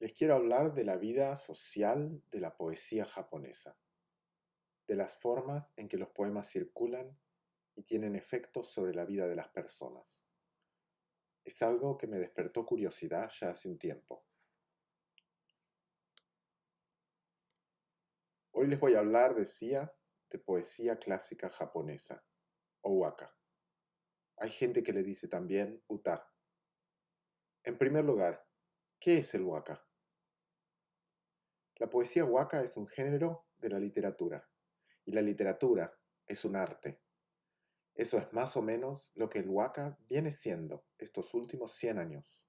Les quiero hablar de la vida social de la poesía japonesa, de las formas en que los poemas circulan y tienen efectos sobre la vida de las personas. Es algo que me despertó curiosidad ya hace un tiempo. Hoy les voy a hablar, decía, de poesía clásica japonesa, o waka. Hay gente que le dice también uta. En primer lugar, ¿qué es el waka? La poesía waka es un género de la literatura, y la literatura es un arte. Eso es más o menos lo que el waka viene siendo estos últimos 100 años.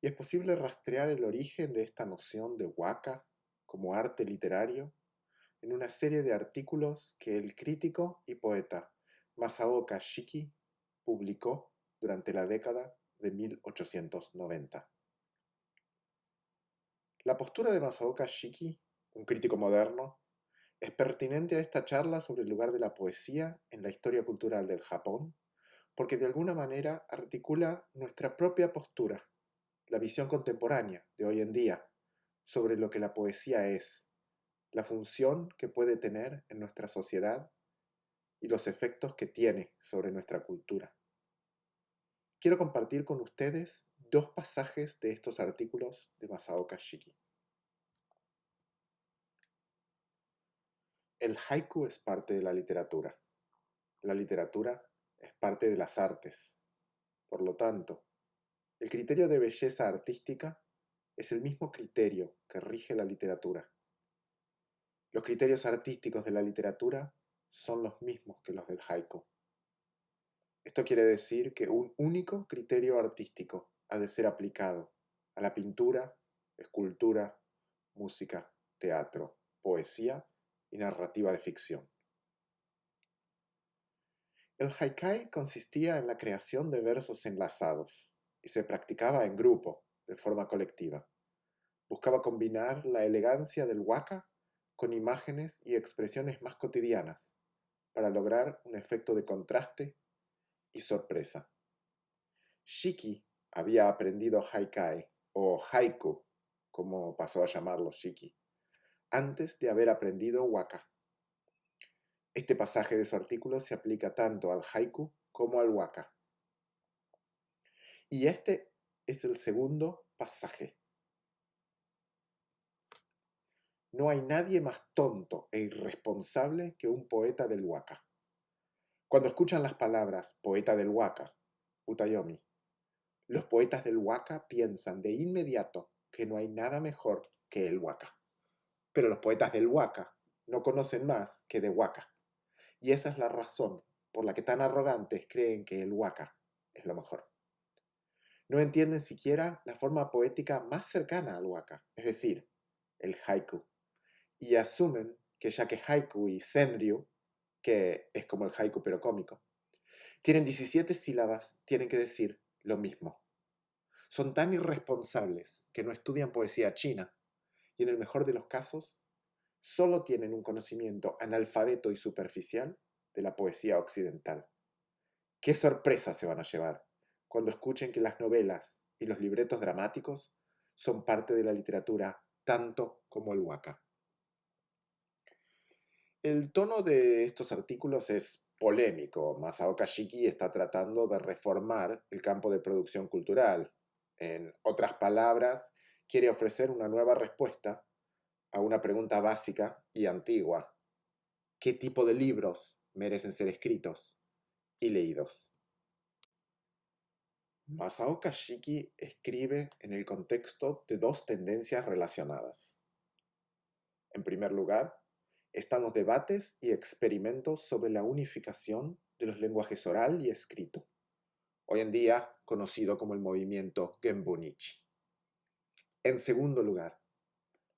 Y es posible rastrear el origen de esta noción de waka como arte literario en una serie de artículos que el crítico y poeta Masaoka Shiki publicó durante la década de 1890. La postura de Masaoka Shiki, un crítico moderno, es pertinente a esta charla sobre el lugar de la poesía en la historia cultural del Japón, porque de alguna manera articula nuestra propia postura, la visión contemporánea de hoy en día, sobre lo que la poesía es, la función que puede tener en nuestra sociedad y los efectos que tiene sobre nuestra cultura. Quiero compartir con ustedes dos pasajes de estos artículos de Masaoka Shiki. El haiku es parte de la literatura. La literatura es parte de las artes. Por lo tanto, el criterio de belleza artística es el mismo criterio que rige la literatura. Los criterios artísticos de la literatura son los mismos que los del haiku. Esto quiere decir que un único criterio artístico ha de ser aplicado a la pintura, escultura, música, teatro, poesía y narrativa de ficción. El haikai consistía en la creación de versos enlazados y se practicaba en grupo, de forma colectiva. Buscaba combinar la elegancia del waka con imágenes y expresiones más cotidianas para lograr un efecto de contraste y sorpresa. Shiki había aprendido haikai o haiku, como pasó a llamarlo Shiki, antes de haber aprendido waka. Este pasaje de su artículo se aplica tanto al haiku como al waka. Y este es el segundo pasaje. No hay nadie más tonto e irresponsable que un poeta del waka. Cuando escuchan las palabras poeta del waka, Utayomi, los poetas del waka piensan de inmediato que no hay nada mejor que el waka. Pero los poetas del waka no conocen más que de waka. Y esa es la razón por la que tan arrogantes creen que el waka es lo mejor. No entienden siquiera la forma poética más cercana al waka, es decir, el haiku, y asumen que ya que haiku y senryu, que es como el haiku pero cómico, tienen 17 sílabas, tienen que decir lo mismo. Son tan irresponsables que no estudian poesía china y en el mejor de los casos solo tienen un conocimiento analfabeto y superficial de la poesía occidental. ¿Qué sorpresa se van a llevar cuando escuchen que las novelas y los libretos dramáticos son parte de la literatura tanto como el waka? El tono de estos artículos es polémico. Masaoka Shiki está tratando de reformar el campo de producción cultural. En otras palabras, quiere ofrecer una nueva respuesta a una pregunta básica y antigua. ¿Qué tipo de libros merecen ser escritos y leídos? Masaoka Shiki escribe en el contexto de dos tendencias relacionadas. En primer lugar, están los debates y experimentos sobre la unificación de los lenguajes oral y escrito, hoy en día conocido como el movimiento Genbonichi. En segundo lugar,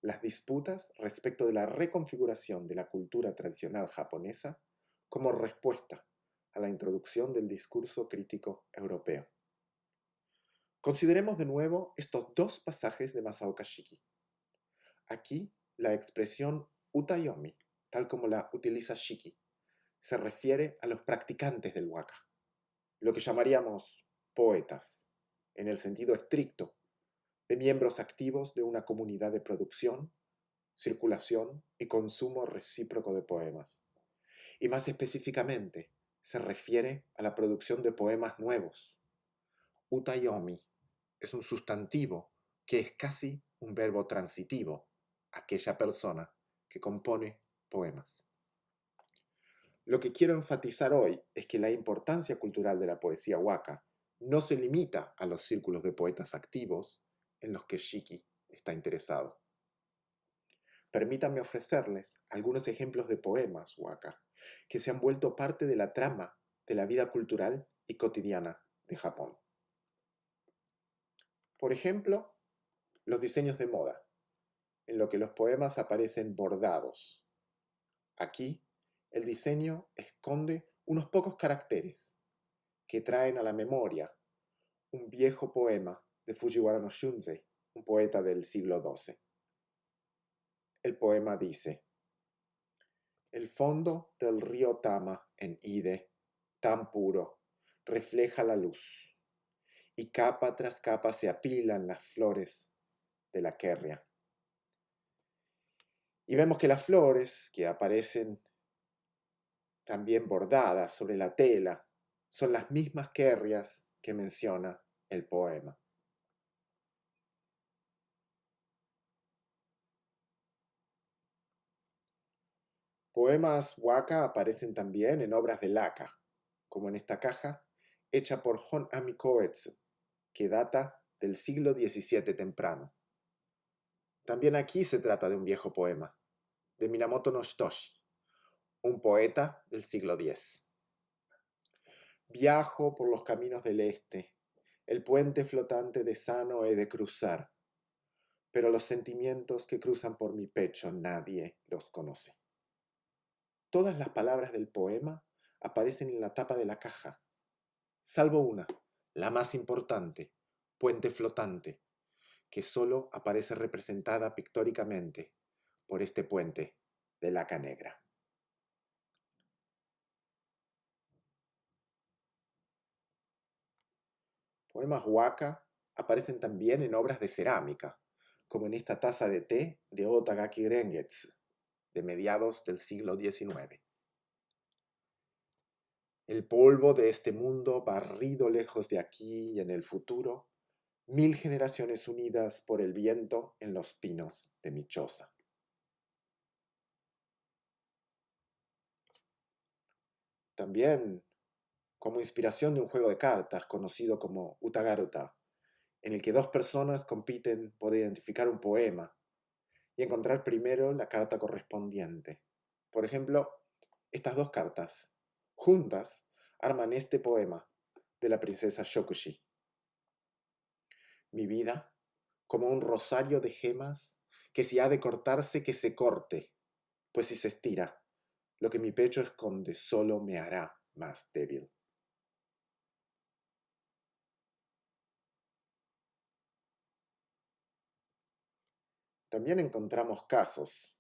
las disputas respecto de la reconfiguración de la cultura tradicional japonesa como respuesta a la introducción del discurso crítico europeo. Consideremos de nuevo estos dos pasajes de Masaoka Shiki. Aquí, la expresión utayomi, tal como la utiliza Shiki, se refiere a los practicantes del waka, lo que llamaríamos poetas, en el sentido estricto, de miembros activos de una comunidad de producción, circulación y consumo recíproco de poemas. Y más específicamente, se refiere a la producción de poemas nuevos. Utayomi es un sustantivo que es casi un verbo transitivo, aquella persona que compone poemas. Lo que quiero enfatizar hoy es que la importancia cultural de la poesía waka no se limita a los círculos de poetas activos en los que Shiki está interesado. Permítanme ofrecerles algunos ejemplos de poemas waka que se han vuelto parte de la trama de la vida cultural y cotidiana de Japón. Por ejemplo, los diseños de moda, en lo que los poemas aparecen bordados. Aquí, el diseño esconde unos pocos caracteres que traen a la memoria un viejo poema de Fujiwara no Shunzei, un poeta del siglo XII. El poema dice: el fondo del río Tama en Ide, tan puro, refleja la luz, y capa tras capa se apilan las flores de la querria. Y vemos que las flores que aparecen también bordadas sobre la tela son las mismas querrias que menciona el poema. Poemas waka aparecen también en obras de Laka, como en esta caja hecha por Hon Ami Koetsu, que data del siglo XVII temprano. También aquí se trata de un viejo poema, de Minamoto no Shitoshi, un poeta del siglo X. Viajo por los caminos del este, el puente flotante de Sano he de cruzar, pero los sentimientos que cruzan por mi pecho nadie los conoce. Todas las palabras del poema aparecen en la tapa de la caja, salvo una, la más importante, puente flotante, que solo aparece representada pictóricamente por este puente de laca negra. Poemas waka aparecen también en obras de cerámica, como en esta taza de té de Otagaki Rengetsu, de mediados del siglo XIX. El polvo de este mundo barrido lejos de aquí y en el futuro, 1000 generaciones unidas por el viento en los pinos de mi choza. También como inspiración de un juego de cartas conocido como Utagaruta, en el que dos personas compiten por identificar un poema y encontrar primero la carta correspondiente. Por ejemplo, estas dos cartas, juntas, arman este poema de la princesa Shokushi. Mi vida, como un rosario de gemas, que si ha de cortarse, que se corte, pues si se estira, lo que mi pecho esconde solo me hará más débil. También encontramos casos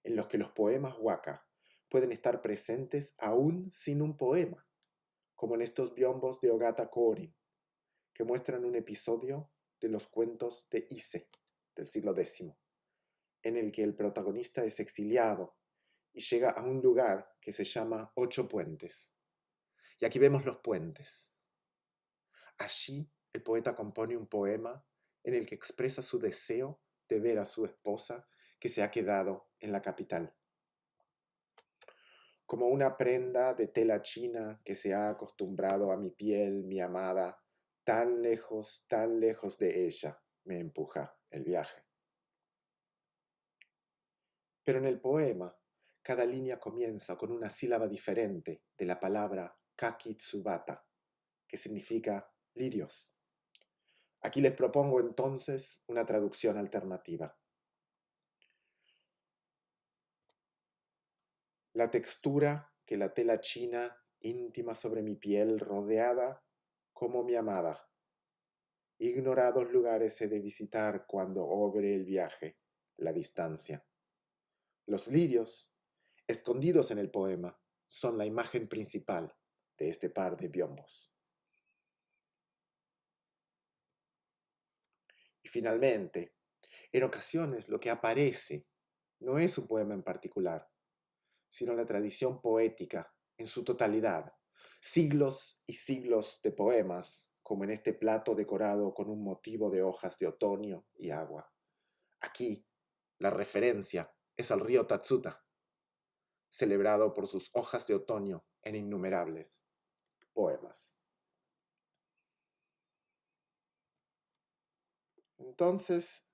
en los que los poemas waka pueden estar presentes aún sin un poema, como en estos biombos de Ogata Korin, que muestran un episodio de los cuentos de Ise del siglo X, en el que el protagonista es exiliado y llega a un lugar que se llama Ocho Puentes. Y aquí vemos los puentes. Allí el poeta compone un poema en el que expresa su deseo de ver a su esposa que se ha quedado en la capital. Como una prenda de tela china que se ha acostumbrado a mi piel, mi amada, tan lejos de ella, me empuja el viaje. Pero en el poema, cada línea comienza con una sílaba diferente de la palabra kakitsubata, que significa lirios. Aquí les propongo entonces una traducción alternativa. La textura que la tela china íntima sobre mi piel rodeada como mi amada. Ignorados lugares he de visitar cuando obre el viaje, la distancia. Los lirios, escondidos en el poema, son la imagen principal de este par de biombos. Y finalmente, en ocasiones lo que aparece no es un poema en particular, sino la tradición poética en su totalidad. Siglos y siglos de poemas, como en este plato decorado con un motivo de hojas de otoño y agua. Aquí, la referencia es al río Tatsuta, celebrado por sus hojas de otoño en innumerables poemas. Entonces,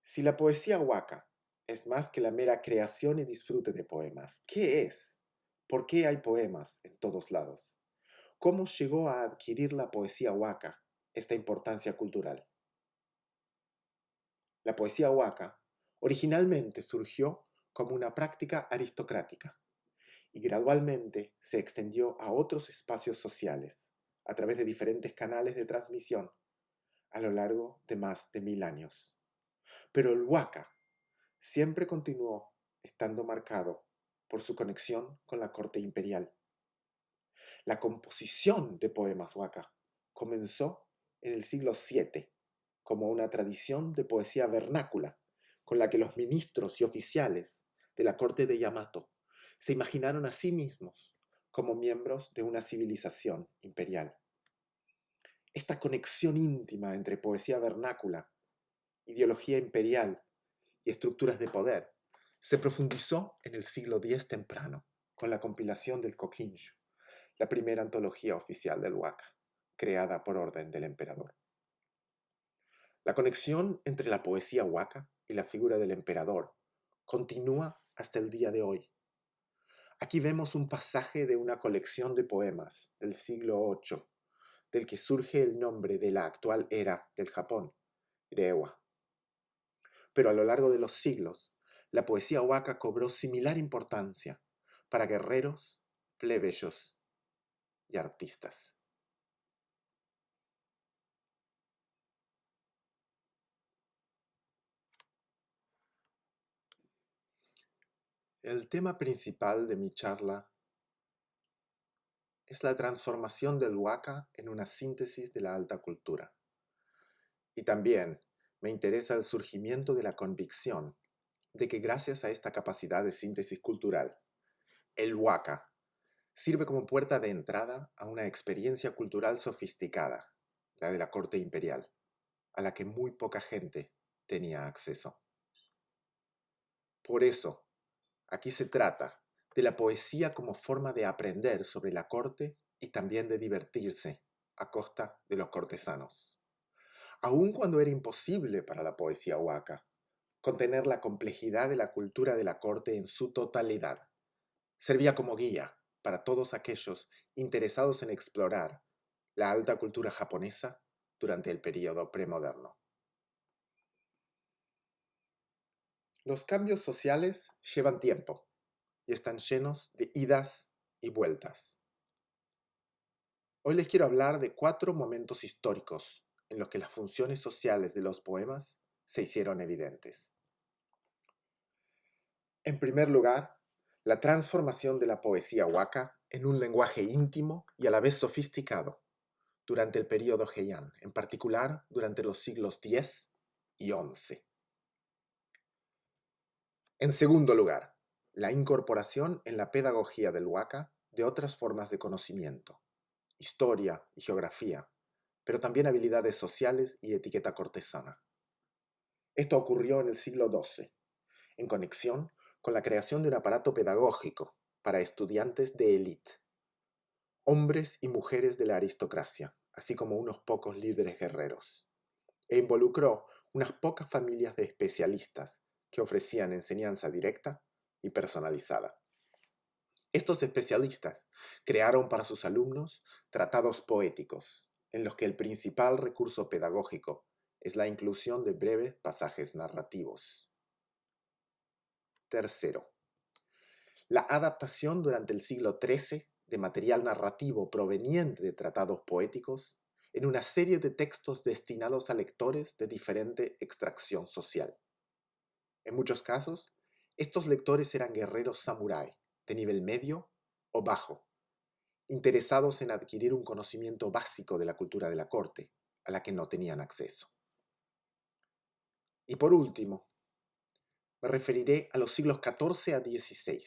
si la poesía waka es más que la mera creación y disfrute de poemas, ¿qué es? ¿Por qué hay poemas en todos lados? ¿Cómo llegó a adquirir la poesía waka esta importancia cultural? La poesía waka originalmente surgió como una práctica aristocrática y gradualmente se extendió a otros espacios sociales a través de diferentes canales de transmisión a lo largo de más de 1000 años. Pero el waka siempre continuó estando marcado por su conexión con la corte imperial. La composición de poemas waka comenzó en el siglo VII como una tradición de poesía vernácula con la que los ministros y oficiales de la corte de Yamato se imaginaron a sí mismos como miembros de una civilización imperial. Esta conexión íntima entre poesía vernácula, ideología imperial y estructuras de poder se profundizó en el siglo X temprano con la compilación del Kokinshu, la primera antología oficial del waka, creada por orden del emperador. La conexión entre la poesía waka y la figura del emperador continúa hasta el día de hoy. Aquí vemos un pasaje de una colección de poemas del siglo VIII, del que surge el nombre de la actual era del Japón, Reiwa. Pero a lo largo de los siglos, la poesía waka cobró similar importancia para guerreros, plebeyos y artistas. El tema principal de mi charla es la transformación del waka en una síntesis de la alta cultura. Y también me interesa el surgimiento de la convicción de que gracias a esta capacidad de síntesis cultural, el waka sirve como puerta de entrada a una experiencia cultural sofisticada, la de la corte imperial, a la que muy poca gente tenía acceso. Por eso, aquí se trata de la poesía como forma de aprender sobre la corte y también de divertirse a costa de los cortesanos. Aun cuando era imposible para la poesía waka contener la complejidad de la cultura de la corte en su totalidad, servía como guía para todos aquellos interesados en explorar la alta cultura japonesa durante el período premoderno. Los cambios sociales llevan tiempo y están llenos de idas y vueltas. Hoy les quiero hablar de 4 momentos históricos en los que las funciones sociales de los poemas se hicieron evidentes. En primer lugar, la transformación de la poesía waka en un lenguaje íntimo y a la vez sofisticado durante el período Heian, en particular durante los siglos X y XI. En segundo lugar, la incorporación en la pedagogía del waka de otras formas de conocimiento, historia y geografía, pero también habilidades sociales y etiqueta cortesana. Esto ocurrió en el siglo XII, en conexión con la creación de un aparato pedagógico para estudiantes de élite, hombres y mujeres de la aristocracia, así como unos pocos líderes guerreros, e involucró unas pocas familias de especialistas que ofrecían enseñanza directa y personalizada. Estos especialistas crearon para sus alumnos tratados poéticos, en los que el principal recurso pedagógico es la inclusión de breves pasajes narrativos. Tercero, la adaptación durante el siglo XIII de material narrativo proveniente de tratados poéticos en una serie de textos destinados a lectores de diferente extracción social. En muchos casos, estos lectores eran guerreros samurái de nivel medio o bajo, interesados en adquirir un conocimiento básico de la cultura de la corte, a la que no tenían acceso. Y por último, me referiré a los siglos XIV a XVI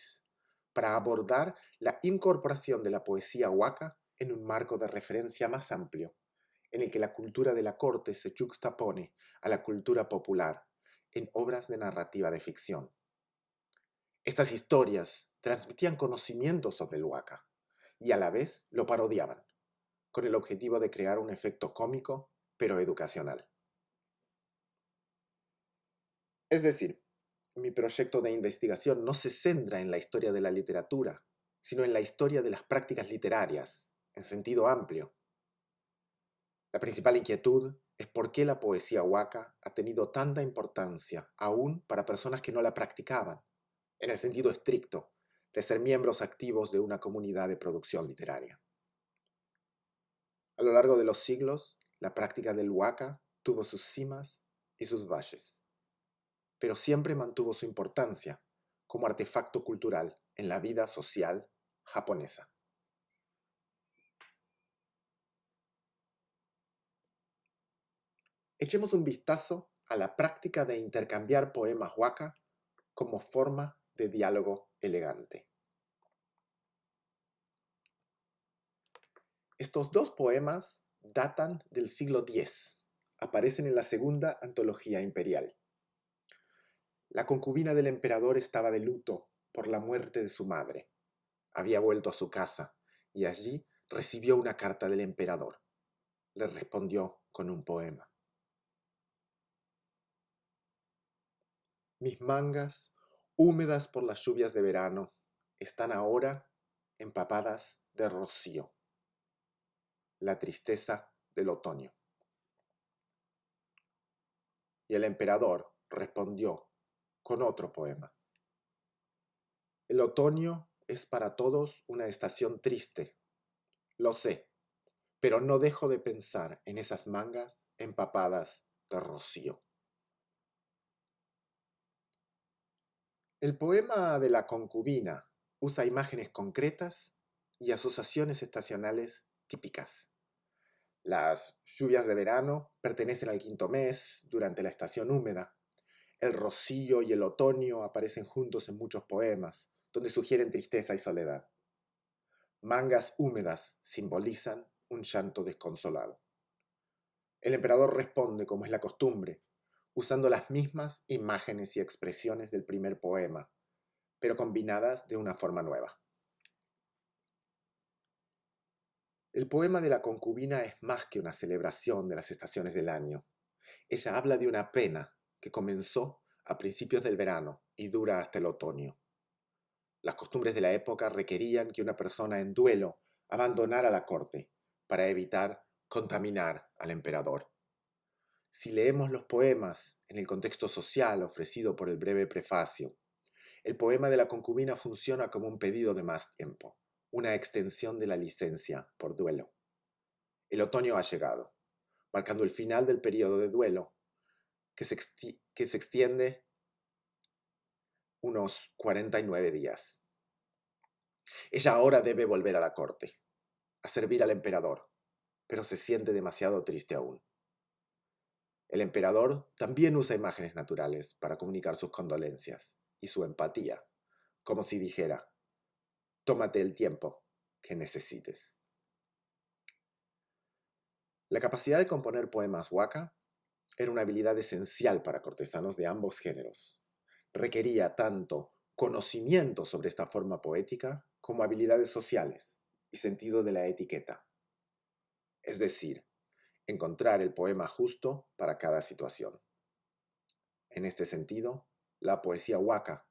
para abordar la incorporación de la poesía huaca en un marco de referencia más amplio, en el que la cultura de la corte se juxtapone a la cultura popular en obras de narrativa de ficción. Estas historias transmitían conocimiento sobre el huaca y a la vez lo parodiaban, con el objetivo de crear un efecto cómico pero educacional. Es decir, mi proyecto de investigación no se centra en la historia de la literatura, sino en la historia de las prácticas literarias, en sentido amplio. La principal inquietud es por qué la poesía huaca ha tenido tanta importancia aún para personas que no la practicaban, en el sentido estricto de ser miembros activos de una comunidad de producción literaria. A lo largo de los siglos, la práctica del huaca tuvo sus cimas y sus valles, pero siempre mantuvo su importancia como artefacto cultural en la vida social japonesa. Echemos un vistazo a la práctica de intercambiar poemas waka como forma de diálogo elegante. Estos dos poemas datan del siglo X. Aparecen en la segunda antología imperial. La concubina del emperador estaba de luto por la muerte de su madre. Había vuelto a su casa y allí recibió una carta del emperador. Le respondió con un poema. Mis mangas, húmedas por las lluvias de verano, están ahora empapadas de rocío. La tristeza del otoño. Y el emperador respondió con otro poema. El otoño es para todos una estación triste. Lo sé, pero no dejo de pensar en esas mangas empapadas de rocío. El poema de la concubina usa imágenes concretas y asociaciones estacionales típicas. Las lluvias de verano pertenecen al quinto mes, durante la estación húmeda. El rocío y el otoño aparecen juntos en muchos poemas, donde sugieren tristeza y soledad. Mangas húmedas simbolizan un llanto desconsolado. El emperador responde, como es la costumbre, usando las mismas imágenes y expresiones del primer poema, pero combinadas de una forma nueva. El poema de la concubina es más que una celebración de las estaciones del año. Ella habla de una pena que comenzó a principios del verano y dura hasta el otoño. Las costumbres de la época requerían que una persona en duelo abandonara la corte para evitar contaminar al emperador. Si leemos los poemas en el contexto social ofrecido por el breve prefacio, el poema de la concubina funciona como un pedido de más tiempo, una extensión de la licencia por duelo. El otoño ha llegado, marcando el final del periodo de duelo, que se extiende unos 49 días. Ella ahora debe volver a la corte, a servir al emperador, pero se siente demasiado triste aún. El emperador también usa imágenes naturales para comunicar sus condolencias y su empatía, como si dijera, tómate el tiempo que necesites. La capacidad de componer poemas waka era una habilidad esencial para cortesanos de ambos géneros. Requería tanto conocimiento sobre esta forma poética como habilidades sociales y sentido de la etiqueta. Es decir, encontrar el poema justo para cada situación. En este sentido, la poesía waka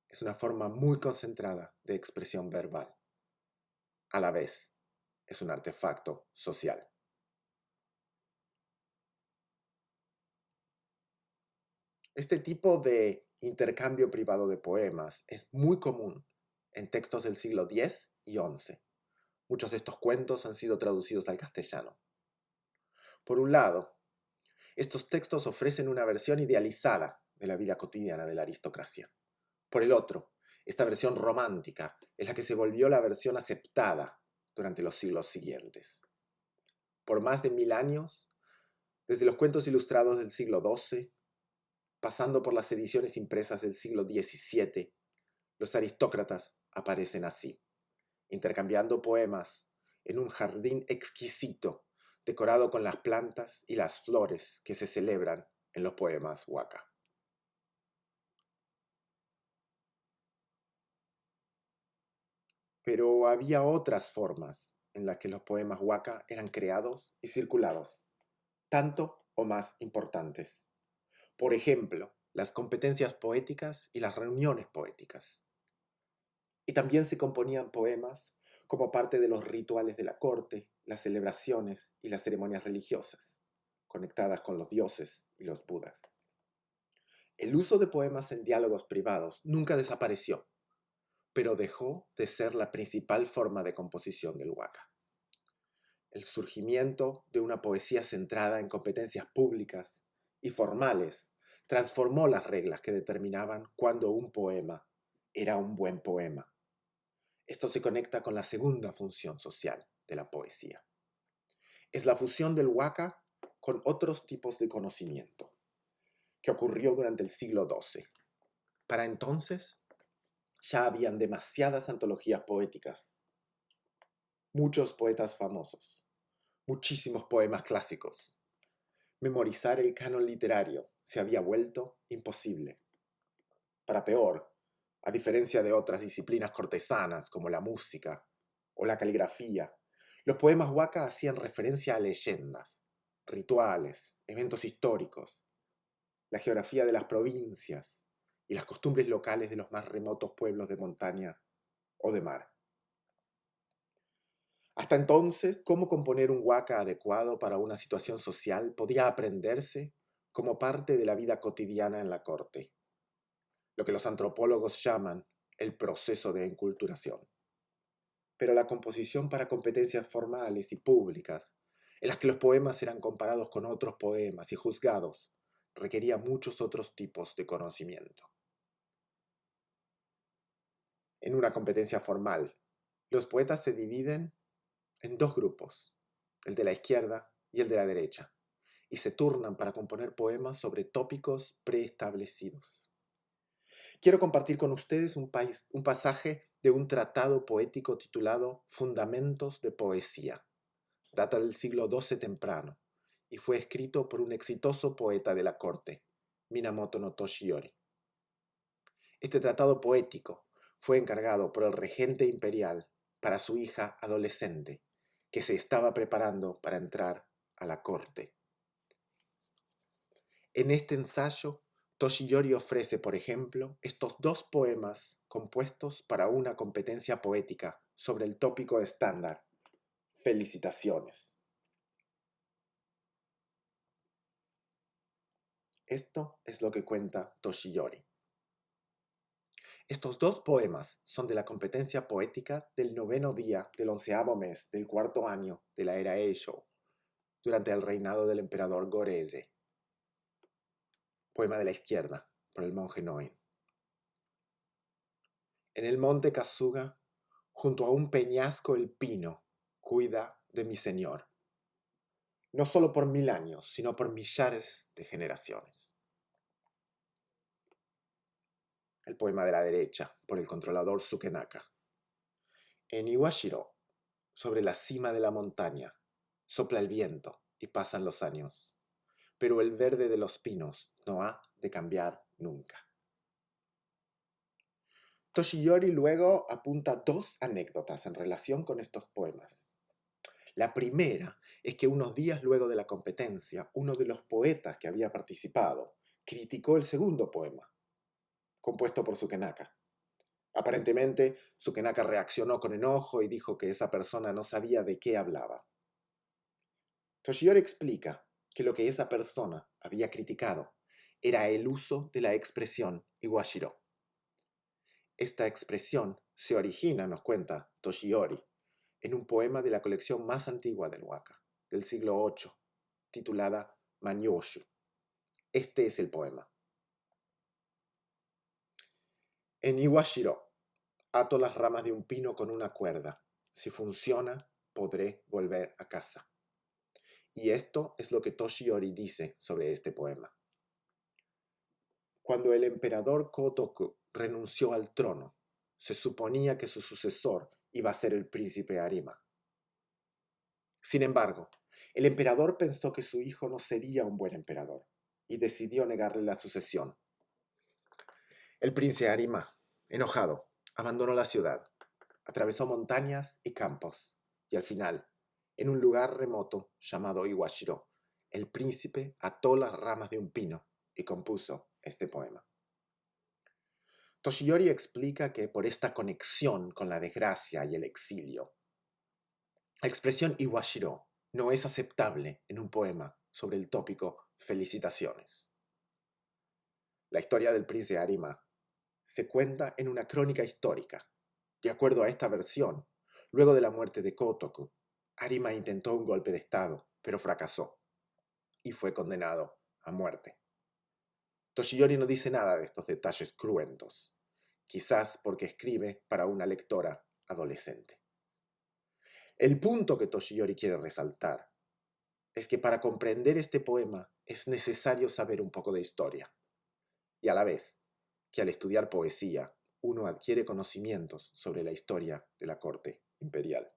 es una forma muy concentrada de expresión verbal. A la vez, es un artefacto social. Este tipo de intercambio privado de poemas es muy común en textos del siglo X y XI. Muchos de estos cuentos han sido traducidos al castellano. Por un lado, estos textos ofrecen una versión idealizada de la vida cotidiana de la aristocracia. Por el otro, esta versión romántica es la que se volvió la versión aceptada durante los siglos siguientes. Por más de 1000 años, desde los cuentos ilustrados del siglo XII, pasando por las ediciones impresas del siglo XVII, los aristócratas aparecen así, intercambiando poemas en un jardín exquisito, decorado con las plantas y las flores que se celebran en los poemas waka. Pero había otras formas en las que los poemas waka eran creados y circulados, tanto o más importantes. Por ejemplo, las competencias poéticas y las reuniones poéticas. Y también se componían poemas como parte de los rituales de la corte, las celebraciones y las ceremonias religiosas, conectadas con los dioses y los budas. El uso de poemas en diálogos privados nunca desapareció, pero dejó de ser la principal forma de composición del waka. El surgimiento de una poesía centrada en competencias públicas y formales transformó las reglas que determinaban cuándo un poema era un buen poema. Esto se conecta con la segunda función social de la poesía. Es la fusión del waka con otros tipos de conocimiento, que ocurrió durante el siglo XII. Para entonces, ya habían demasiadas antologías poéticas, muchos poetas famosos, muchísimos poemas clásicos. Memorizar el canon literario se había vuelto imposible. Para peor, a diferencia de otras disciplinas cortesanas como la música o la caligrafía, los poemas waka hacían referencia a leyendas, rituales, eventos históricos, la geografía de las provincias y las costumbres locales de los más remotos pueblos de montaña o de mar. Hasta entonces, cómo componer un waka adecuado para una situación social podía aprenderse como parte de la vida cotidiana en la corte, lo que los antropólogos llaman el proceso de enculturación. Pero la composición para competencias formales y públicas, en las que los poemas eran comparados con otros poemas y juzgados, requería muchos otros tipos de conocimiento. En una competencia formal, los poetas se dividen en dos grupos, el de la izquierda y el de la derecha, y se turnan para componer poemas sobre tópicos preestablecidos. Quiero compartir con ustedes un pasaje de un tratado poético titulado Fundamentos de Poesía. Data del siglo XII temprano y fue escrito por un exitoso poeta de la corte, Minamoto no Toshiyori. Este tratado poético fue encargado por el regente imperial para su hija adolescente, que se estaba preparando para entrar a la corte. En este ensayo, Toshiyori ofrece, por ejemplo, estos dos poemas compuestos para una competencia poética sobre el tópico estándar. Felicitaciones. Esto es lo que cuenta Toshiyori. Estos dos poemas son de la competencia poética del 9º día del 11º mes del 4º año de la era Eisho, durante el reinado del emperador Goreze. Poema de la izquierda, por el monje Noin. En el monte Kasuga, junto a un peñasco el pino, cuida de mi señor. No solo por 1000 años, sino por millares de generaciones. El poema de la derecha, por el controlador Sukenaka. En Iwashiro, sobre la cima de la montaña, sopla el viento y pasan los años, pero el verde de los pinos no ha de cambiar nunca. Toshiyori luego apunta dos anécdotas en relación con estos poemas. La primera es que unos días luego de la competencia, uno de los poetas que había participado criticó el segundo poema, compuesto por Sukenaka. Aparentemente, Sukenaka reaccionó con enojo y dijo que esa persona no sabía de qué hablaba. Toshiyori explica que lo que esa persona había criticado era el uso de la expresión Iwashiro. Esta expresión se origina, nos cuenta Toshiyori, en un poema de la colección más antigua del waka, del siglo VIII, titulada Manyoshu. Este es el poema. En Iwashiro, ato las ramas de un pino con una cuerda. Si funciona, podré volver a casa. Y esto es lo que Toshiyori dice sobre este poema. Cuando el emperador Kotoku renunció al trono, se suponía que su sucesor iba a ser el príncipe Arima. Sin embargo, el emperador pensó que su hijo no sería un buen emperador y decidió negarle la sucesión. El príncipe Arima, enojado, abandonó la ciudad, atravesó montañas y campos, y al final, en un lugar remoto llamado Iwashiro, el príncipe ató las ramas de un pino y compuso este poema. Toshiyori explica que por esta conexión con la desgracia y el exilio, la expresión Iwashiro no es aceptable en un poema sobre el tópico felicitaciones. La historia del príncipe Arima se cuenta en una crónica histórica. De acuerdo a esta versión, luego de la muerte de Kotoku, Arima intentó un golpe de estado, pero fracasó y fue condenado a muerte. Toshiyori no dice nada de estos detalles cruentos, quizás porque escribe para una lectora adolescente. El punto que Toshiyori quiere resaltar es que para comprender este poema es necesario saber un poco de historia, y a la vez que al estudiar poesía uno adquiere conocimientos sobre la historia de la corte imperial.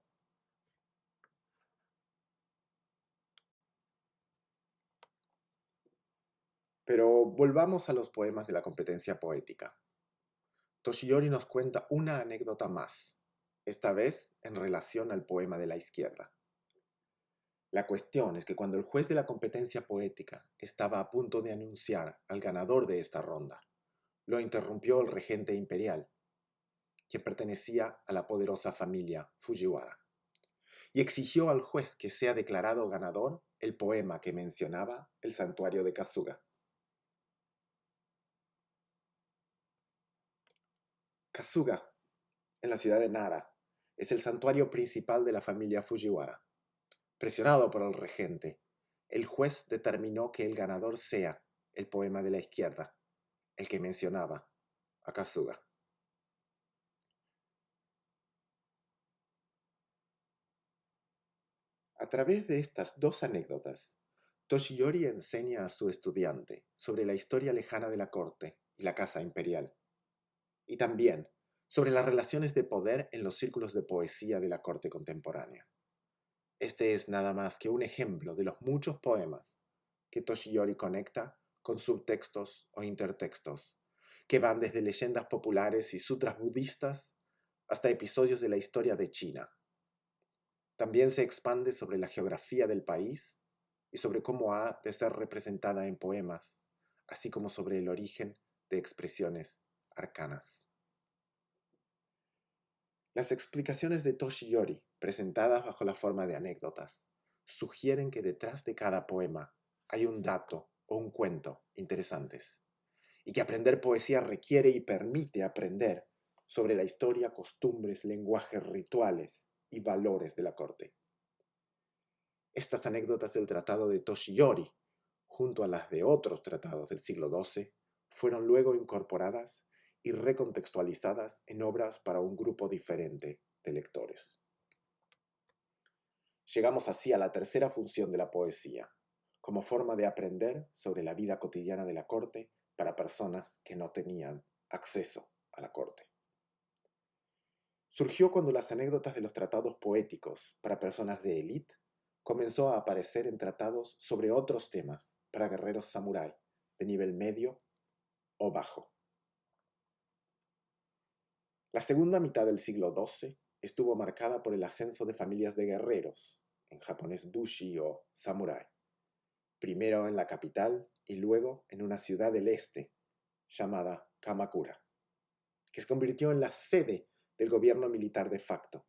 Pero volvamos a los poemas de la competencia poética. Toshiyori nos cuenta una anécdota más, esta vez en relación al poema de la izquierda. La cuestión es que cuando el juez de la competencia poética estaba a punto de anunciar al ganador de esta ronda, lo interrumpió el regente imperial, quien pertenecía a la poderosa familia Fujiwara, y exigió al juez que sea declarado ganador el poema que mencionaba el santuario de Kasuga. Kasuga, en la ciudad de Nara, es el santuario principal de la familia Fujiwara. Presionado por el regente, el juez determinó que el ganador sea el poema de la izquierda, el que mencionaba a Kasuga. A través de estas dos anécdotas, Toshiyori enseña a su estudiante sobre la historia lejana de la corte y la casa imperial, y también sobre las relaciones de poder en los círculos de poesía de la corte contemporánea. Este es nada más que un ejemplo de los muchos poemas que Toshiyori conecta con subtextos o intertextos, que van desde leyendas populares y sutras budistas hasta episodios de la historia de China. También se expande sobre la geografía del país y sobre cómo ha de ser representada en poemas, así como sobre el origen de expresiones arcanas. Las explicaciones de Toshiyori, presentadas bajo la forma de anécdotas, sugieren que detrás de cada poema hay un dato o un cuento interesantes, y que aprender poesía requiere y permite aprender sobre la historia, costumbres, lenguajes, rituales y valores de la corte. Estas anécdotas del tratado de Toshiyori, junto a las de otros tratados del siglo XII, fueron luego incorporadas y recontextualizadas en obras para un grupo diferente de lectores. Llegamos así a la tercera función de la poesía, como forma de aprender sobre la vida cotidiana de la corte para personas que no tenían acceso a la corte. Surgió cuando las anécdotas de los tratados poéticos para personas de élite comenzó a aparecer en tratados sobre otros temas para guerreros samurái de nivel medio o bajo. La segunda mitad del siglo XII estuvo marcada por el ascenso de familias de guerreros, en japonés bushi o samurái, primero en la capital y luego en una ciudad del este llamada Kamakura, que se convirtió en la sede del gobierno militar de facto,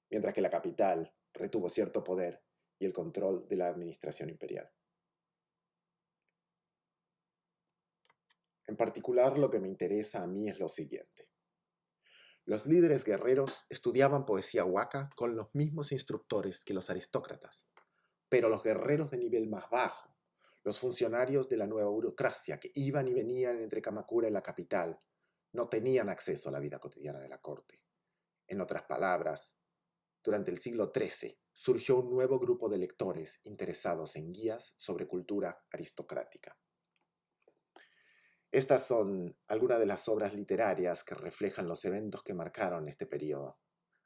mientras que la capital retuvo cierto poder y el control de la administración imperial. En particular, lo que me interesa a mí es lo siguiente. Los líderes guerreros estudiaban poesía waka con los mismos instructores que los aristócratas, pero los guerreros de nivel más bajo, los funcionarios de la nueva burocracia que iban y venían entre Kamakura y la capital, no tenían acceso a la vida cotidiana de la corte. En otras palabras, durante el siglo XIII surgió un nuevo grupo de lectores interesados en guías sobre cultura aristocrática. Estas son algunas de las obras literarias que reflejan los eventos que marcaron este periodo,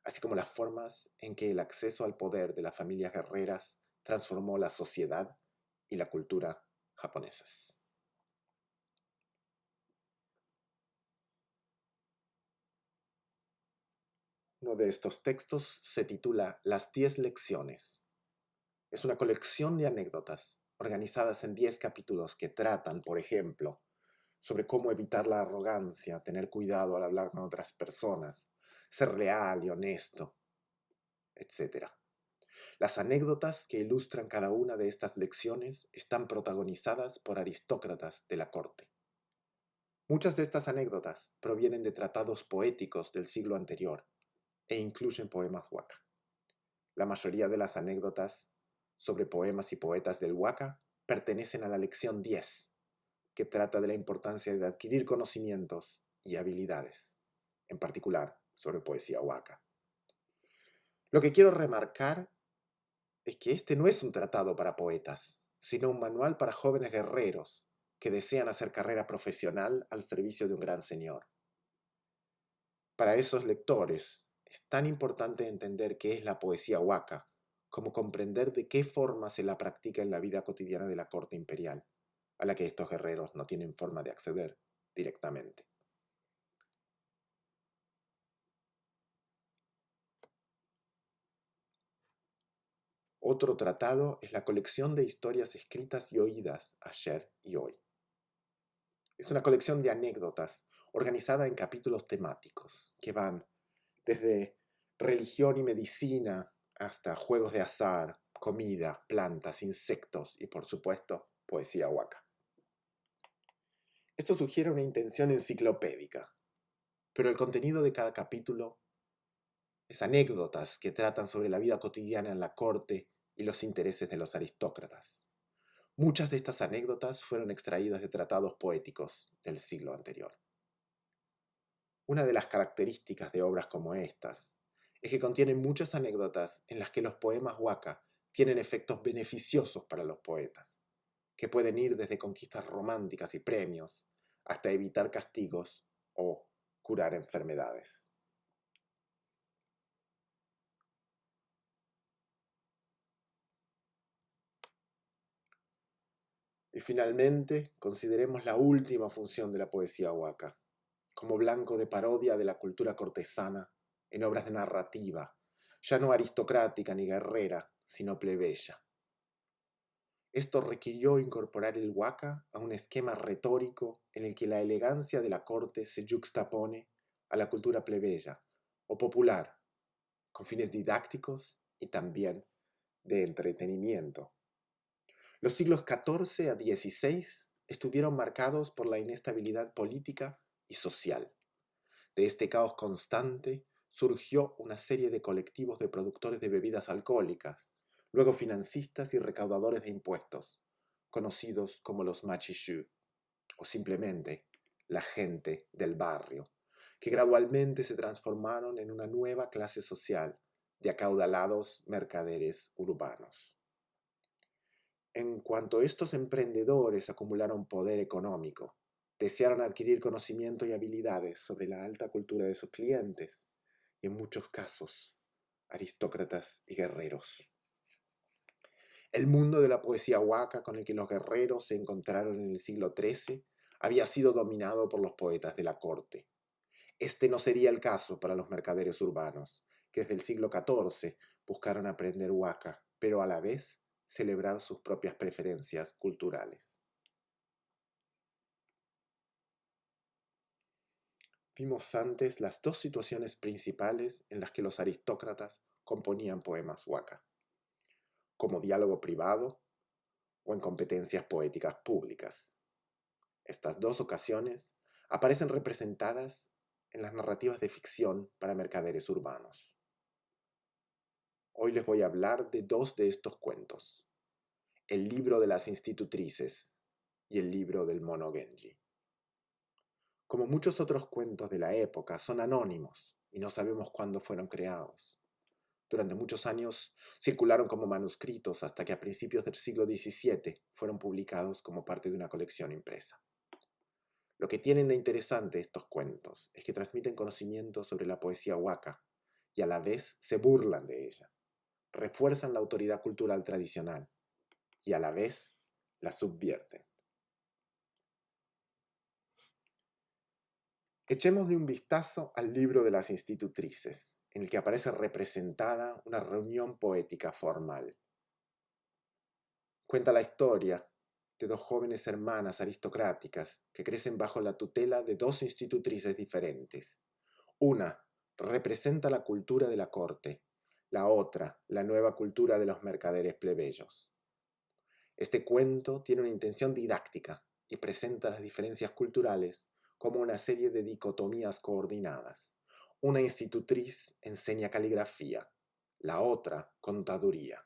así como las formas en que el acceso al poder de las familias guerreras transformó la sociedad y la cultura japonesas. Uno de estos textos se titula Las 10 lecciones. Es una colección de anécdotas organizadas en 10 capítulos que tratan, por ejemplo, sobre cómo evitar la arrogancia, tener cuidado al hablar con otras personas, ser leal y honesto, etc. Las anécdotas que ilustran cada una de estas lecciones están protagonizadas por aristócratas de la corte. Muchas de estas anécdotas provienen de tratados poéticos del siglo anterior e incluyen poemas waka. La mayoría de las anécdotas sobre poemas y poetas del waka pertenecen a la lección 10, que trata de la importancia de adquirir conocimientos y habilidades, en particular sobre poesía waka. Lo que quiero remarcar es que este no es un tratado para poetas, sino un manual para jóvenes guerreros que desean hacer carrera profesional al servicio de un gran señor. Para esos lectores es tan importante entender qué es la poesía waka como comprender de qué forma se la practica en la vida cotidiana de la corte imperial, a la que estos guerreros no tienen forma de acceder directamente. Otro tratado es la colección de historias escritas y oídas ayer y hoy. Es una colección de anécdotas organizada en capítulos temáticos que van desde religión y medicina hasta juegos de azar, comida, plantas, insectos y por supuesto poesía waka. Esto sugiere una intención enciclopédica, pero el contenido de cada capítulo es anécdotas que tratan sobre la vida cotidiana en la corte y los intereses de los aristócratas. Muchas de estas anécdotas fueron extraídas de tratados poéticos del siglo anterior. Una de las características de obras como estas es que contienen muchas anécdotas en las que los poemas waka tienen efectos beneficiosos para los poetas, que pueden ir desde conquistas románticas y premios hasta evitar castigos o curar enfermedades. Y finalmente, consideremos la última función de la poesía waka, como blanco de parodia de la cultura cortesana en obras de narrativa, ya no aristocrática ni guerrera, sino plebeya. Esto requirió incorporar el waka a un esquema retórico en el que la elegancia de la corte se yuxtapone a la cultura plebeya o popular, con fines didácticos y también de entretenimiento. Los siglos XIV a XVI estuvieron marcados por la inestabilidad política y social. De este caos constante surgió una serie de colectivos de productores de bebidas alcohólicas, luego financistas y recaudadores de impuestos, conocidos como los machishu, o simplemente la gente del barrio, que gradualmente se transformaron en una nueva clase social de acaudalados mercaderes urbanos. En cuanto estos emprendedores acumularon poder económico, desearon adquirir conocimiento y habilidades sobre la alta cultura de sus clientes, y en muchos casos, aristócratas y guerreros. El mundo de la poesía waka con el que los guerreros se encontraron en el siglo XIII había sido dominado por los poetas de la corte. Este no sería el caso para los mercaderes urbanos, que desde el siglo XIV buscaron aprender waka, pero a la vez celebrar sus propias preferencias culturales. Vimos antes las dos situaciones principales en las que los aristócratas componían poemas waka, como diálogo privado o en competencias poéticas públicas. Estas dos ocasiones aparecen representadas en las narrativas de ficción para mercaderes urbanos. Hoy les voy a hablar de dos de estos cuentos: el libro de las institutrices y el libro del mono Genji. Como muchos otros cuentos de la época, son anónimos y no sabemos cuándo fueron creados. Durante muchos años circularon como manuscritos hasta que a principios del siglo XVII fueron publicados como parte de una colección impresa. Lo que tienen de interesante estos cuentos es que transmiten conocimiento sobre la poesía huaca y a la vez se burlan de ella, refuerzan la autoridad cultural tradicional y a la vez la subvierten. Echémosle un vistazo al libro de las institutrices, en el que aparece representada una reunión poética formal. Cuenta la historia de dos jóvenes hermanas aristocráticas que crecen bajo la tutela de dos institutrices diferentes. Una representa la cultura de la corte, la otra la nueva cultura de los mercaderes plebeyos. Este cuento tiene una intención didáctica y presenta las diferencias culturales como una serie de dicotomías coordinadas. Una institutriz enseña caligrafía, la otra contaduría.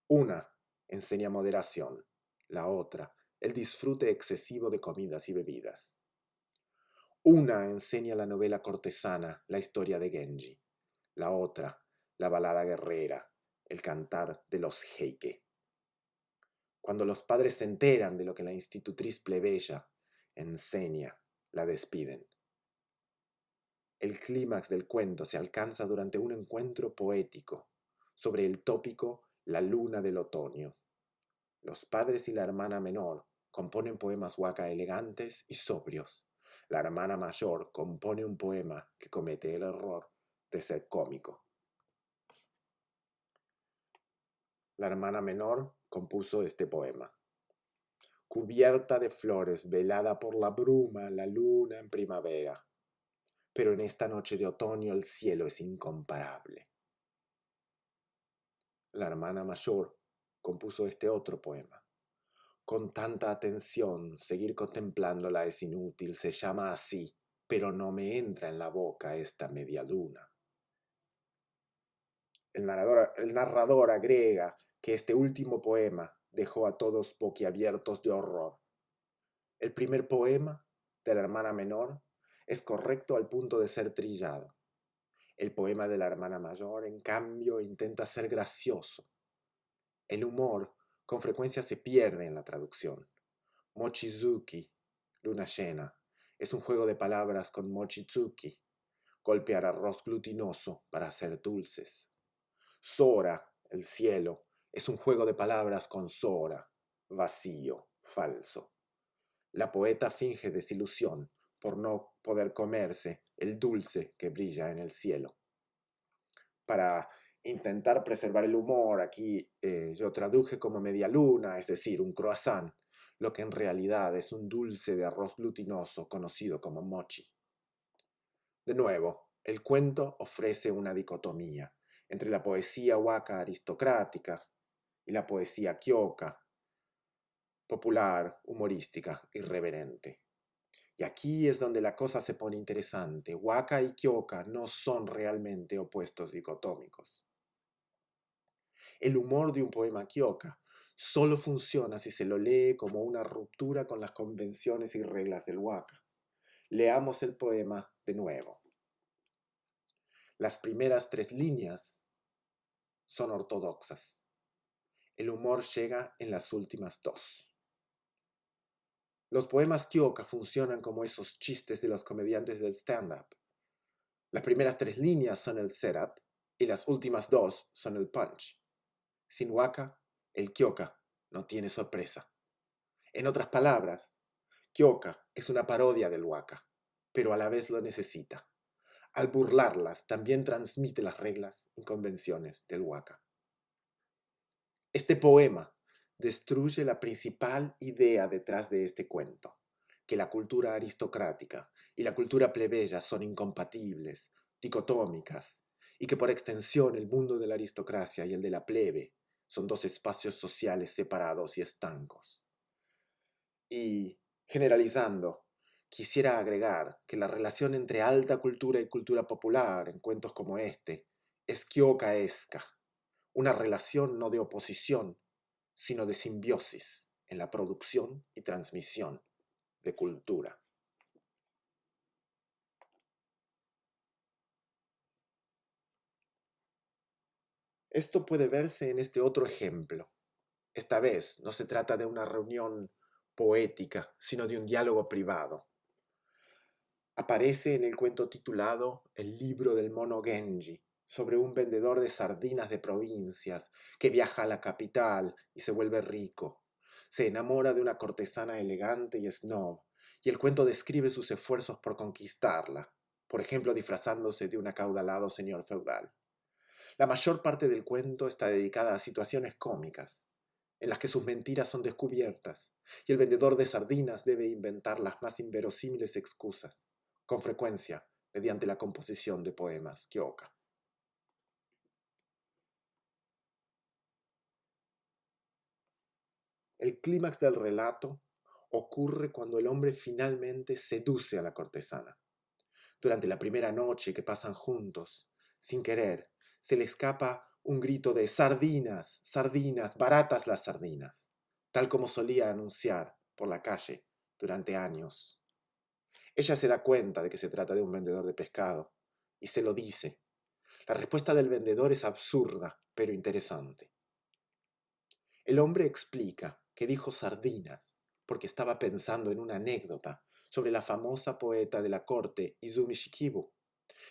Una enseña moderación, la otra el disfrute excesivo de comidas y bebidas. Una enseña la novela cortesana, la historia de Genji, la otra la balada guerrera, el cantar de los heike. Cuando los padres se enteran de lo que la institutriz plebeya enseña, la despiden. El clímax del cuento se alcanza durante un encuentro poético sobre el tópico La luna del otoño. Los padres y la hermana menor componen poemas huaca elegantes y sobrios. La hermana mayor compone un poema que comete el error de ser cómico. La hermana menor compuso este poema. Cubierta de flores, velada por la bruma, la luna en primavera. Pero en esta noche de otoño el cielo es incomparable. La hermana mayor compuso este otro poema. Con tanta atención, seguir contemplándola es inútil, se llama así, pero no me entra en la boca esta media luna. El narrador agrega que este último poema dejó a todos boquiabiertos de horror. El primer poema, de la hermana menor, es correcto al punto de ser trillado. El poema de la hermana mayor, en cambio, intenta ser gracioso. El humor con frecuencia se pierde en la traducción. Mochizuki, luna llena, es un juego de palabras con mochizuki, golpear arroz glutinoso para hacer dulces. Sora, el cielo, es un juego de palabras con Sora, vacío, falso. La poeta finge desilusión por no poder comerse el dulce que brilla en el cielo. Para intentar preservar el humor, aquí yo traduje como media luna, es decir, un croissant, lo que en realidad es un dulce de arroz glutinoso conocido como mochi. De nuevo, el cuento ofrece una dicotomía entre la poesía huaca aristocrática y la poesía kioka, popular, humorística, irreverente. Y aquí es donde la cosa se pone interesante. Huaca y kioka no son realmente opuestos dicotómicos. El humor de un poema kioka solo funciona si se lo lee como una ruptura con las convenciones y reglas del waka. Leamos el poema de nuevo. Las primeras 3 líneas son ortodoxas. El humor llega en las últimas 2. Los poemas kioka funcionan como esos chistes de los comediantes del stand-up. Las primeras 3 líneas son el setup y las últimas 2 son el punch. Sin waka, el kioka no tiene sorpresa. En otras palabras, kioka es una parodia del waka, pero a la vez lo necesita. Al burlarlas, también transmite las reglas y convenciones del waka. Este poema destruye la principal idea detrás de este cuento, que la cultura aristocrática y la cultura plebeya son incompatibles, dicotómicas, y que por extensión el mundo de la aristocracia y el de la plebe son 2 espacios sociales separados y estancos. Y, generalizando, quisiera agregar que la relación entre alta cultura y cultura popular en cuentos como este es kiokaesca, una relación no de oposición, sino de simbiosis en la producción y transmisión de cultura. Esto puede verse en este otro ejemplo. Esta vez no se trata de una reunión poética, sino de un diálogo privado. Aparece en el cuento titulado El libro del mono Genji, sobre un vendedor de sardinas de provincias que viaja a la capital y se vuelve rico. Se enamora de una cortesana elegante y snob, y el cuento describe sus esfuerzos por conquistarla, por ejemplo disfrazándose de un acaudalado señor feudal. La mayor parte del cuento está dedicada a situaciones cómicas, en las que sus mentiras son descubiertas, y el vendedor de sardinas debe inventar las más inverosímiles excusas, con frecuencia mediante la composición de poemas kyoka. El clímax del relato ocurre cuando el hombre finalmente seduce a la cortesana. Durante la primera noche que pasan juntos, sin querer, se le escapa un grito de sardinas, sardinas, baratas las sardinas, tal como solía anunciar por la calle durante años. Ella se da cuenta de que se trata de un vendedor de pescado y se lo dice. La respuesta del vendedor es absurda, pero interesante. El hombre explica que dijo sardinas porque estaba pensando en una anécdota sobre la famosa poeta de la corte Izumi Shikibu,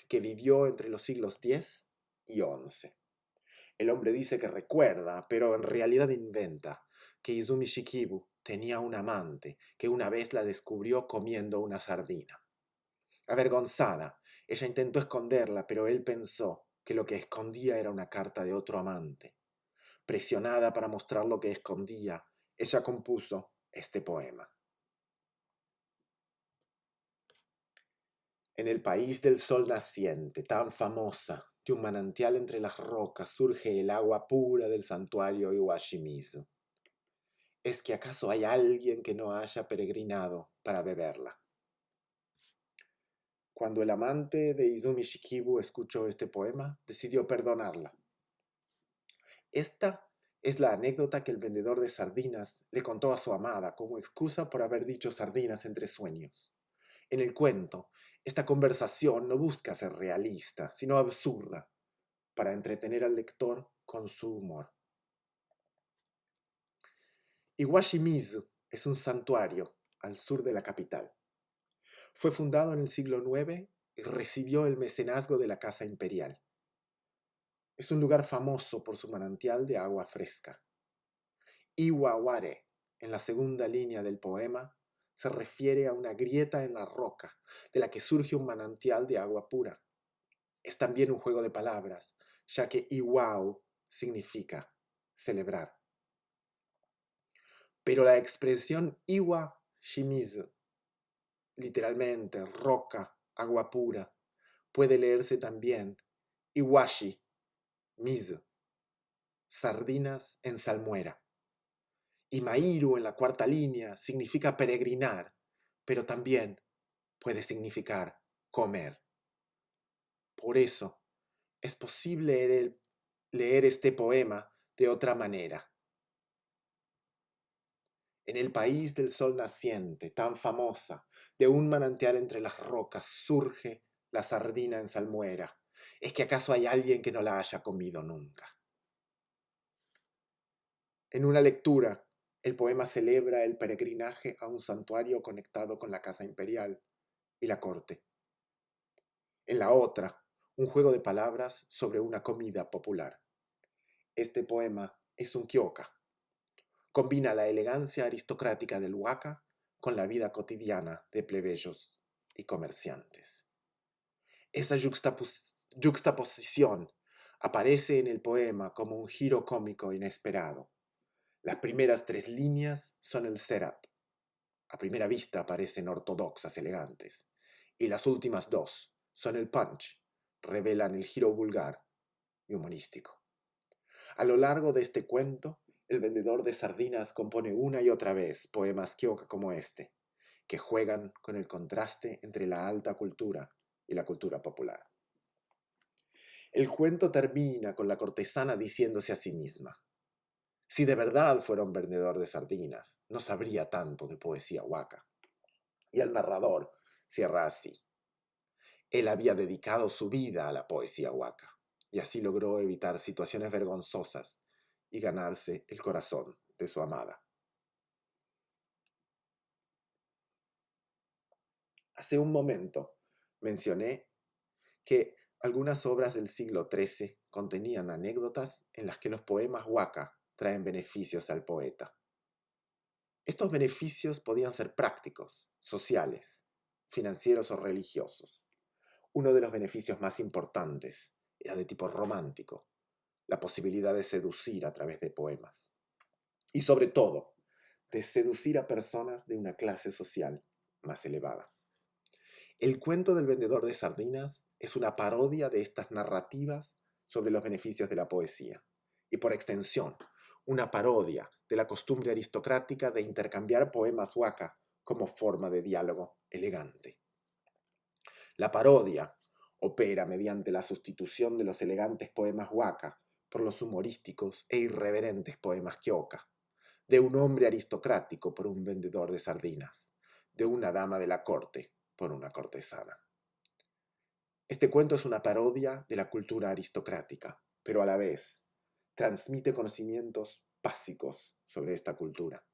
que vivió entre los siglos X y XI. El hombre dice que recuerda, pero en realidad inventa, que Izumi Shikibu tenía un amante que una vez la descubrió comiendo una sardina. Avergonzada, ella intentó esconderla, pero él pensó que lo que escondía era una carta de otro amante. Presionada para mostrar lo que escondía, ella compuso este poema. En el país del sol naciente, tan famosa, de un manantial entre las rocas surge el agua pura del santuario Iwashimizu. ¿Es que acaso hay alguien que no haya peregrinado para beberla? Cuando el amante de Izumi Shikibu escuchó este poema, decidió perdonarla. Esta es la anécdota que el vendedor de sardinas le contó a su amada como excusa por haber dicho sardinas entre sueños. En el cuento, esta conversación no busca ser realista, sino absurda, para entretener al lector con su humor. Iwashimizu es un santuario al sur de la capital. Fue fundado en el siglo IX y recibió el mecenazgo de la Casa Imperial. Es un lugar famoso por su manantial de agua fresca. Iwaware, en la segunda línea del poema, se refiere a una grieta en la roca, de la que surge un manantial de agua pura. Es también un juego de palabras, ya que Iwao significa celebrar. Pero la expresión Iwa Shimizu, literalmente roca, agua pura, puede leerse también Iwashi Mizu, sardinas en salmuera. Y Mairu en la cuarta línea significa peregrinar, pero también puede significar comer. Por eso es posible leer este poema de otra manera. En el país del sol naciente, tan famosa, de un manantial entre las rocas surge la sardina en salmuera. ¿Es que acaso hay alguien que no la haya comido nunca? En una lectura, el poema celebra el peregrinaje a un santuario conectado con la casa imperial y la corte. En la otra, un juego de palabras sobre una comida popular. Este poema es un kyoka. Combina la elegancia aristocrática del waka con la vida cotidiana de plebeyos y comerciantes. Esa juxtaposición aparece en el poema como un giro cómico inesperado. Las primeras tres líneas son el setup. A primera vista parecen ortodoxas elegantes. Y las últimas dos son el punch. Revelan el giro vulgar y humorístico. A lo largo de este cuento, el vendedor de sardinas compone una y otra vez poemas kyoka como este, que juegan con el contraste entre la alta cultura y la cultura popular. El cuento termina con la cortesana diciéndose a sí misma: si de verdad fuera un vendedor de sardinas, no sabría tanto de poesía waka. Y el narrador cierra así: él había dedicado su vida a la poesía waka, y así logró evitar situaciones vergonzosas y ganarse el corazón de su amada. Hace un momento mencioné que algunas obras del siglo XIII contenían anécdotas en las que los poemas waka traen beneficios al poeta. Estos beneficios podían ser prácticos, sociales, financieros o religiosos. Uno de los beneficios más importantes era de tipo romántico, la posibilidad de seducir a través de poemas. Y sobre todo, de seducir a personas de una clase social más elevada. El cuento del vendedor de sardinas es una parodia de estas narrativas sobre los beneficios de la poesía, y por extensión, una parodia de la costumbre aristocrática de intercambiar poemas waka como forma de diálogo elegante. La parodia opera mediante la sustitución de los elegantes poemas waka por los humorísticos e irreverentes poemas kioka, de un hombre aristocrático por un vendedor de sardinas, de una dama de la corte por una cortesana. Este cuento es una parodia de la cultura aristocrática, pero a la vez transmite conocimientos básicos sobre esta cultura.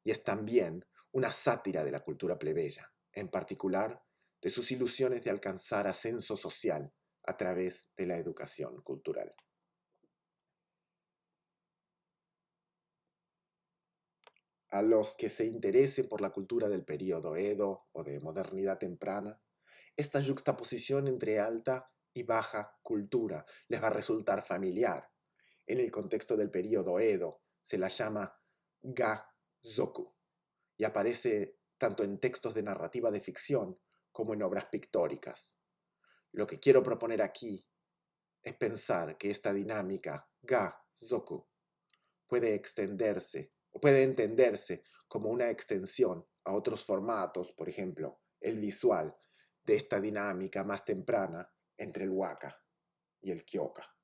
Y es también una sátira de la cultura plebeya, en particular de sus ilusiones de alcanzar ascenso social a través de la educación cultural. A los que se interesen por la cultura del período Edo o de modernidad temprana, esta yuxtaposición entre alta y baja cultura les va a resultar familiar. En el contexto del período Edo se la llama ga-zoku y aparece tanto en textos de narrativa de ficción como en obras pictóricas. Lo que quiero proponer aquí es pensar que esta dinámica ga-zoku puede extenderse o puede entenderse como una extensión a otros formatos, por ejemplo, el visual, de esta dinámica más temprana entre el waka y el kyoka.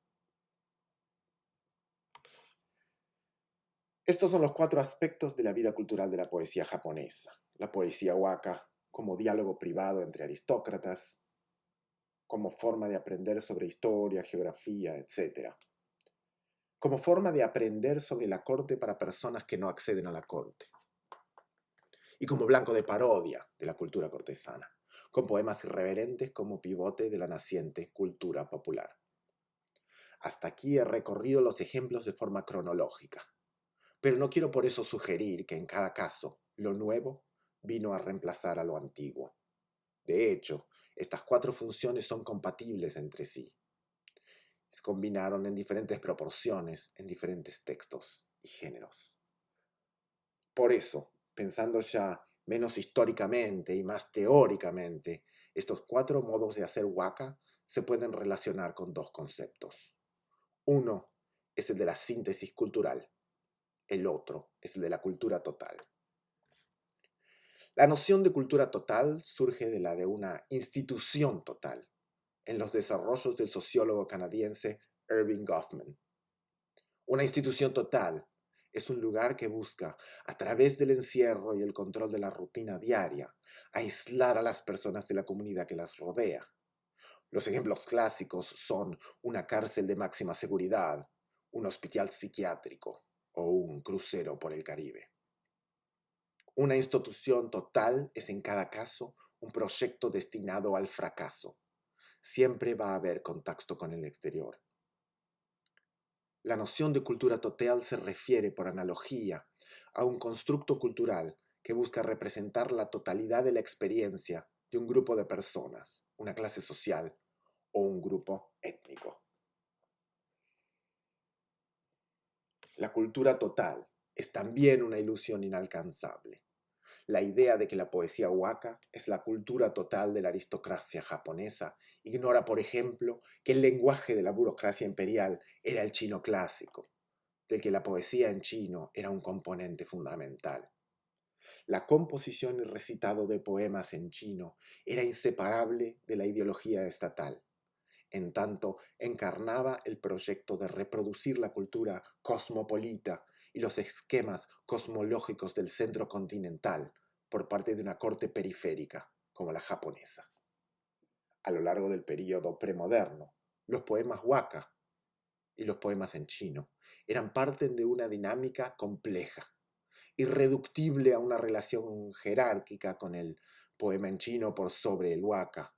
Estos son los 4 aspectos de la vida cultural de la poesía japonesa. La poesía waka como diálogo privado entre aristócratas, como forma de aprender sobre historia, geografía, etc. Como forma de aprender sobre la corte para personas que no acceden a la corte. Y como blanco de parodia de la cultura cortesana, con poemas irreverentes como pivote de la naciente cultura popular. Hasta aquí he recorrido los ejemplos de forma cronológica, pero no quiero por eso sugerir que en cada caso lo nuevo vino a reemplazar a lo antiguo. De hecho, estas 4 funciones son compatibles entre sí. Se combinaron en diferentes proporciones en diferentes textos y géneros. Por eso, pensando ya menos históricamente y más teóricamente, estos 4 modos de hacer waka se pueden relacionar con 2 conceptos. Uno es el de la síntesis cultural, el otro es el de la cultura total. La noción de cultura total surge de la de una institución total, en los desarrollos del sociólogo canadiense Erving Goffman. Una institución total es un lugar que busca, a través del encierro y el control de la rutina diaria, aislar a las personas de la comunidad que las rodea. Los ejemplos clásicos son una cárcel de máxima seguridad, un hospital psiquiátrico o un crucero por el Caribe. Una institución total es en cada caso un proyecto destinado al fracaso. Siempre va a haber contacto con el exterior. La noción de cultura total se refiere, por analogía, a un constructo cultural que busca representar la totalidad de la experiencia de un grupo de personas, una clase social o un grupo étnico. La cultura total es también una ilusión inalcanzable. La idea de que la poesía waka es la cultura total de la aristocracia japonesa ignora, por ejemplo, que el lenguaje de la burocracia imperial era el chino clásico, del que la poesía en chino era un componente fundamental. La composición y recitado de poemas en chino era inseparable de la ideología estatal, en tanto encarnaba el proyecto de reproducir la cultura cosmopolita y los esquemas cosmológicos del centro continental por parte de una corte periférica como la japonesa. A lo largo del período premoderno, los poemas waka y los poemas en chino eran parte de una dinámica compleja irreductible a una relación jerárquica con el poema en chino por sobre el waka,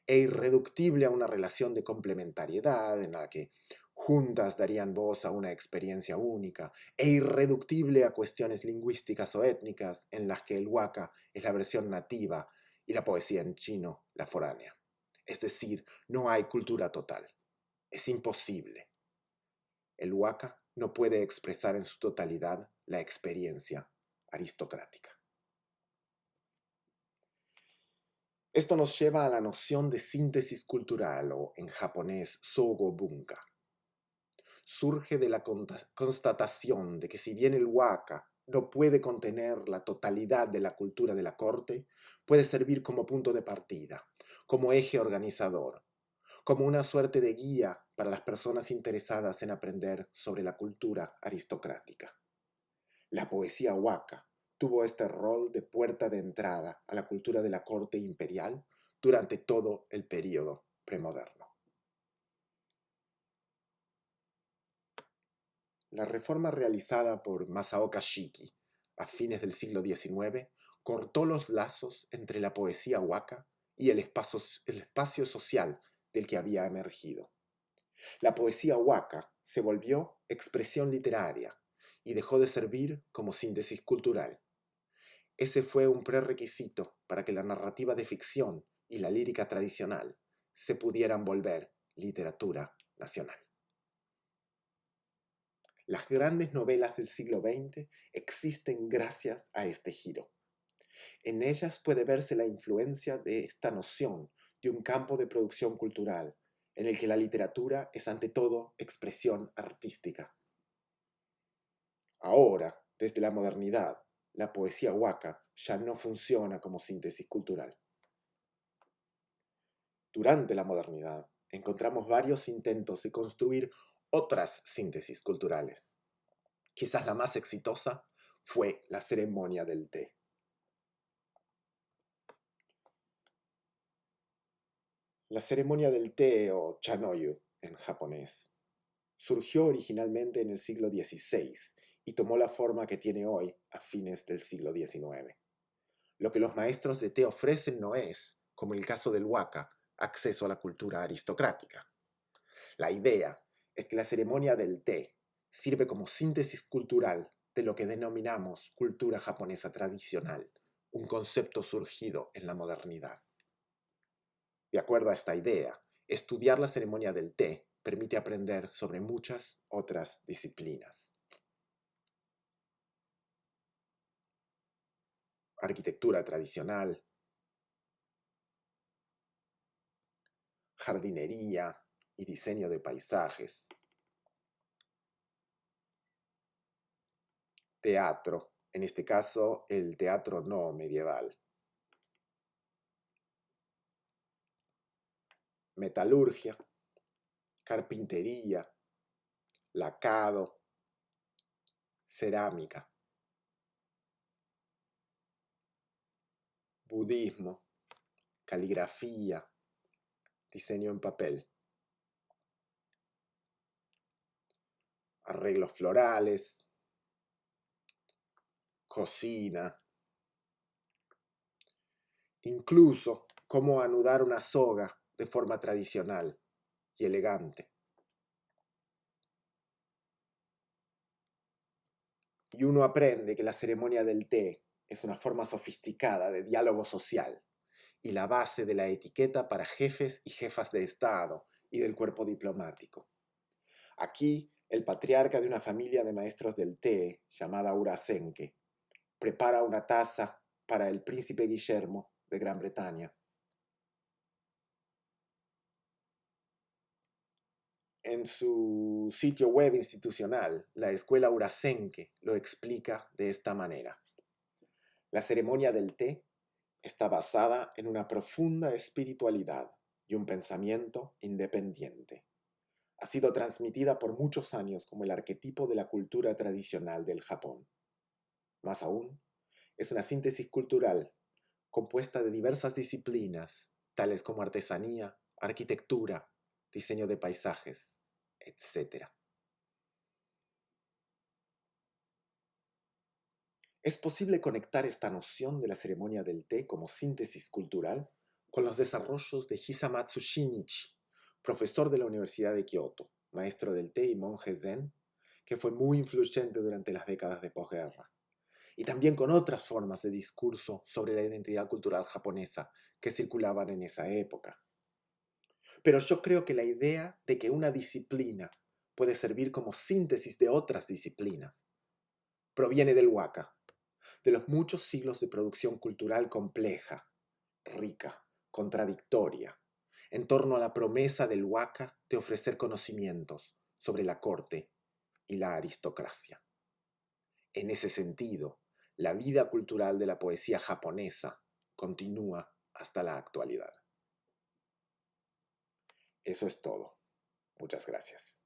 e irreductible a una relación de complementariedad en la que juntas darían voz a una experiencia única, e irreductible a cuestiones lingüísticas o étnicas en las que el waka es la versión nativa y la poesía en chino la foránea. Es decir, no hay cultura total. Es imposible. El waka no puede expresar en su totalidad la experiencia aristocrática. Esto nos lleva a la noción de síntesis cultural o en japonés sogo bunka. Surge de la constatación de que si bien el waka no puede contener la totalidad de la cultura de la corte, puede servir como punto de partida, como eje organizador, como una suerte de guía para las personas interesadas en aprender sobre la cultura aristocrática. La poesía waka tuvo este rol de puerta de entrada a la cultura de la corte imperial durante todo el período premoderno. La reforma realizada por Masaoka Shiki a fines del siglo XIX cortó los lazos entre la poesía waka y el espacio social del que había emergido. La poesía waka se volvió expresión literaria y dejó de servir como síntesis cultural. Ese fue un prerequisito para que la narrativa de ficción y la lírica tradicional se pudieran volver literatura nacional. Las grandes novelas del siglo XX existen gracias a este giro. En ellas puede verse la influencia de esta noción de un campo de producción cultural, en el que la literatura es ante todo expresión artística. Ahora, desde la modernidad, la poesía waka ya no funciona como síntesis cultural. Durante la modernidad, encontramos varios intentos de construir otras síntesis culturales. Quizás la más exitosa fue la ceremonia del té. La ceremonia del té, o chanoyu en japonés, surgió originalmente en el siglo XVI y tomó la forma que tiene hoy a fines del siglo XIX. Lo que los maestros de té ofrecen no es, como el caso del waka, acceso a la cultura aristocrática. La idea es que la ceremonia del té sirve como síntesis cultural de lo que denominamos cultura japonesa tradicional, un concepto surgido en la modernidad. De acuerdo a esta idea, estudiar la ceremonia del té permite aprender sobre muchas otras disciplinas. Arquitectura tradicional, jardinería y diseño de paisajes, teatro, en este caso el teatro no medieval, metalurgia, carpintería, lacado, cerámica, budismo, caligrafía, diseño en papel, arreglos florales, cocina, incluso cómo anudar una soga de forma tradicional y elegante. Y uno aprende que la ceremonia del té es una forma sofisticada de diálogo social y la base de la etiqueta para jefes y jefas de Estado y del cuerpo diplomático. Aquí, el patriarca de una familia de maestros del té, llamada Urasenke, prepara una taza para el príncipe Guillermo de Gran Bretaña. En su sitio web institucional, la escuela Urasenke lo explica de esta manera. La ceremonia del té está basada en una profunda espiritualidad y un pensamiento independiente. Ha sido transmitida por muchos años como el arquetipo de la cultura tradicional del Japón. Más aún, es una síntesis cultural compuesta de diversas disciplinas, tales como artesanía, arquitectura, diseño de paisajes, etc. Es posible conectar esta noción de la ceremonia del té como síntesis cultural con los desarrollos de Hisamatsu Shinichi, profesor de la Universidad de Kioto, maestro del té y monje zen, que fue muy influyente durante las décadas de posguerra, y también con otras formas de discurso sobre la identidad cultural japonesa que circulaban en esa época. Pero yo creo que la idea de que una disciplina puede servir como síntesis de otras disciplinas proviene del waka, de los muchos siglos de producción cultural compleja, rica, contradictoria, en torno a la promesa del waka de ofrecer conocimientos sobre la corte y la aristocracia. En ese sentido, la vida cultural de la poesía japonesa continúa hasta la actualidad. Eso es todo. Muchas gracias.